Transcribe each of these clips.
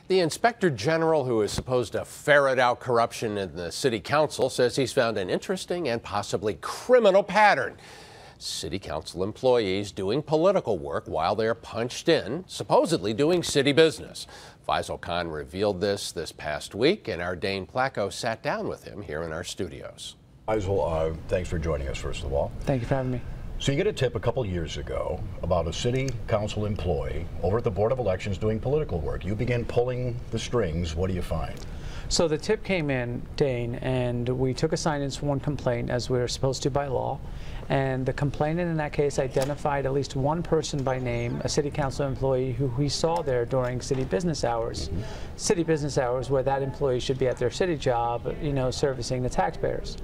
The Inspector General, who is supposed to ferret out corruption in the City Council, says he's found an interesting and possibly criminal pattern. City Council employees doing political work while they're punched in, supposedly doing city business. Faisal Khan revealed this past week, and our Dane Placco sat down with him here in our studios. Faisal, thanks for joining us, first of all. Thank you for having me. So you get a tip a couple years ago about a City Council employee over at the Board of Elections doing political work. You begin pulling the strings. What do you find? So the tip came in, Dane, and we took a signed and sworn complaint, as we were supposed to by law. And the complainant in that case identified at least one person by name, a City Council employee who we saw there during city business hours. City business hours where that employee should be at their city job, servicing the taxpayers.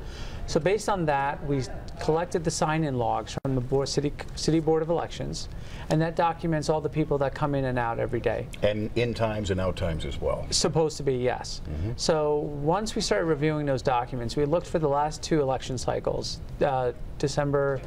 So based on that, we collected the sign-in logs from the City Board of Elections, and that documents all the people that come in and out every day. And in times and out times as well? Supposed to be, yes. So once we started reviewing those documents, we looked for the last two election cycles, February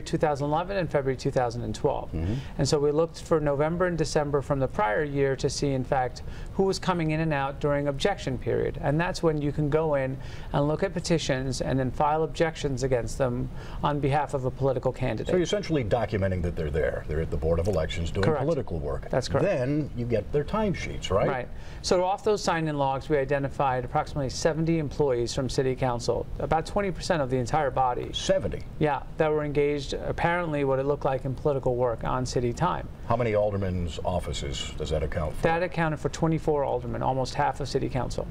2011 and February 2012. And so we looked for November and December from the prior year to see, in fact, who was coming in and out during objection period. And that's when you can go in and look at petitions and then file objections against them on behalf of a political candidate. So you're essentially documenting that they're there. They're at the Board of Elections doing political work. That's correct. Then you get their timesheets, right? Right. So off those sign-in logs, we identified approximately 70 employees from City Council, about 20% of the entire body. 70? Yeah, that were engaged, apparently what it looked like, in political work on city time. How many aldermen's offices does that account for? That accounted for 24 aldermen, almost half of City Council.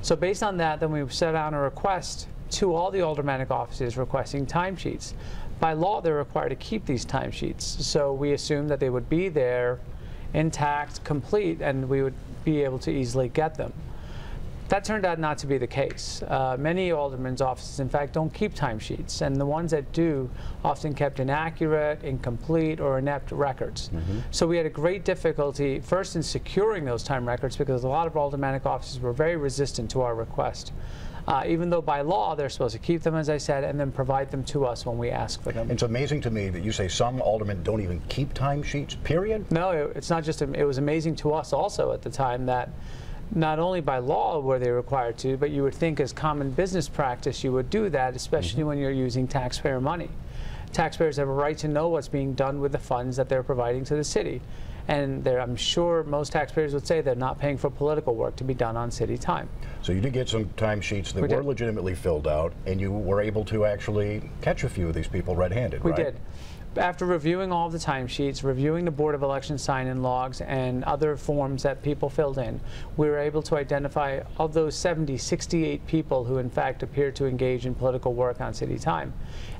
So based on that, then we set out a request to all the aldermanic offices requesting timesheets. By law, they're required to keep these timesheets. So we assumed that they would be there, intact, complete, and we would be able to easily get them. That turned out not to be the case. Many aldermen's offices, in fact, don't keep timesheets, and the ones that do often kept inaccurate, incomplete, or inept records. So we had a great difficulty, first in securing those time records, because a lot of aldermanic offices were very resistant to our request. Even though by law they're supposed to keep them, as I said, and then provide them to us when we ask for them. It's amazing to me that you say some aldermen don't even keep timesheets, period? No, it's not just, it was amazing to us also at the time that not only by law were they required to, but you would think as common business practice you would do that, especially when you're using taxpayer money. Taxpayers have a right to know what's being done with the funds that they're providing to the city. And I'm sure most taxpayers would say they're not paying for political work to be done on city time. So you did get some timesheets that were legitimately filled out, and you were able to actually catch a few of these people red-handed, right? We did. After reviewing all the timesheets, reviewing the Board of Elections sign-in logs and other forms that people filled in, we were able to identify, of those 68 people who in fact appeared to engage in political work on city time.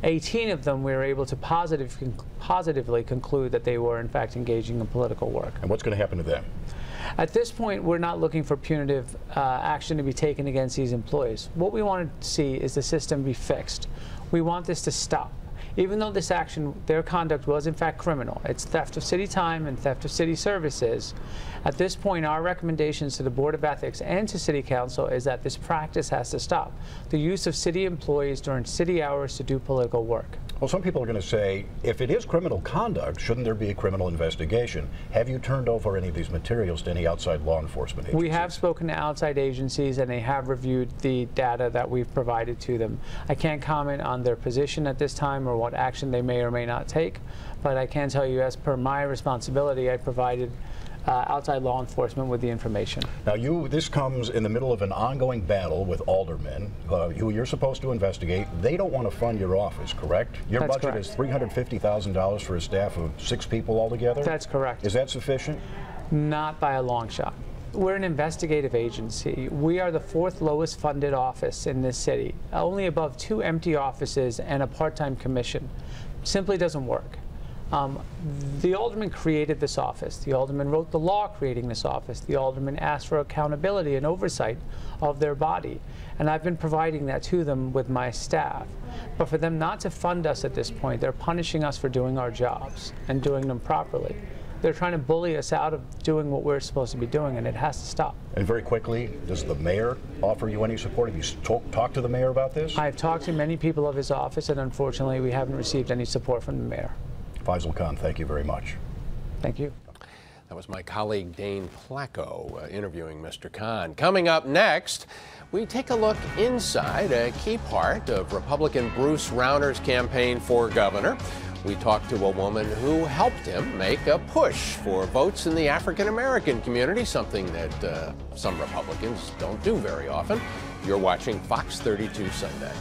18 of them we were able to positively conclude that they were in fact engaging in political work. And what's going to happen to them? At this point, we're not looking for punitive action to be taken against these employees. What we want to see is the system be fixed. We want this to stop. Even though this action, their conduct was in fact criminal, it's theft of city time and theft of city services. At this point, our recommendations to the Board of Ethics and to City Council is that this practice has to stop. The use of city employees during city hours to do political work. Well, some people are going to say, if it is criminal conduct, shouldn't there be a criminal investigation? Have you turned over any of these materials to any outside law enforcement agencies? We have spoken to outside agencies, and they have reviewed the data that we've provided to them. I can't comment on their position at this time or what action they may or may not take, but I can tell you, as per my responsibility, I provided outside law enforcement with the information. Now, this comes in the middle of an ongoing battle with aldermen who you're supposed to investigate. They don't want to fund your office, correct? Your budget is $350,000 for a staff of 6 people altogether? That's correct. Is that sufficient? Not by a long shot. We're an investigative agency. We are the 4th lowest funded office in this city, only above 2 empty offices and a part-time commission. Simply doesn't work. The alderman created this office. The alderman wrote the law creating this office. The alderman asked for accountability and oversight of their body. And I've been providing that to them with my staff. But for them not to fund us at this point, they're punishing us for doing our jobs and doing them properly. They're trying to bully us out of doing what we're supposed to be doing, and it has to stop. And very quickly, does the mayor offer you any support? Have you talked to the mayor about this? I've talked to many people of his office, and unfortunately, we haven't received any support from the mayor. Faisal Khan, thank you very much. Thank you. That was my colleague Dane Placco interviewing Mr. Khan. Coming up next, we take a look inside a key part of Republican Bruce Rauner's campaign for governor. We talked to a woman who helped him make a push for votes in the African American community, something that some Republicans don't do very often. You're watching Fox 32 Sunday.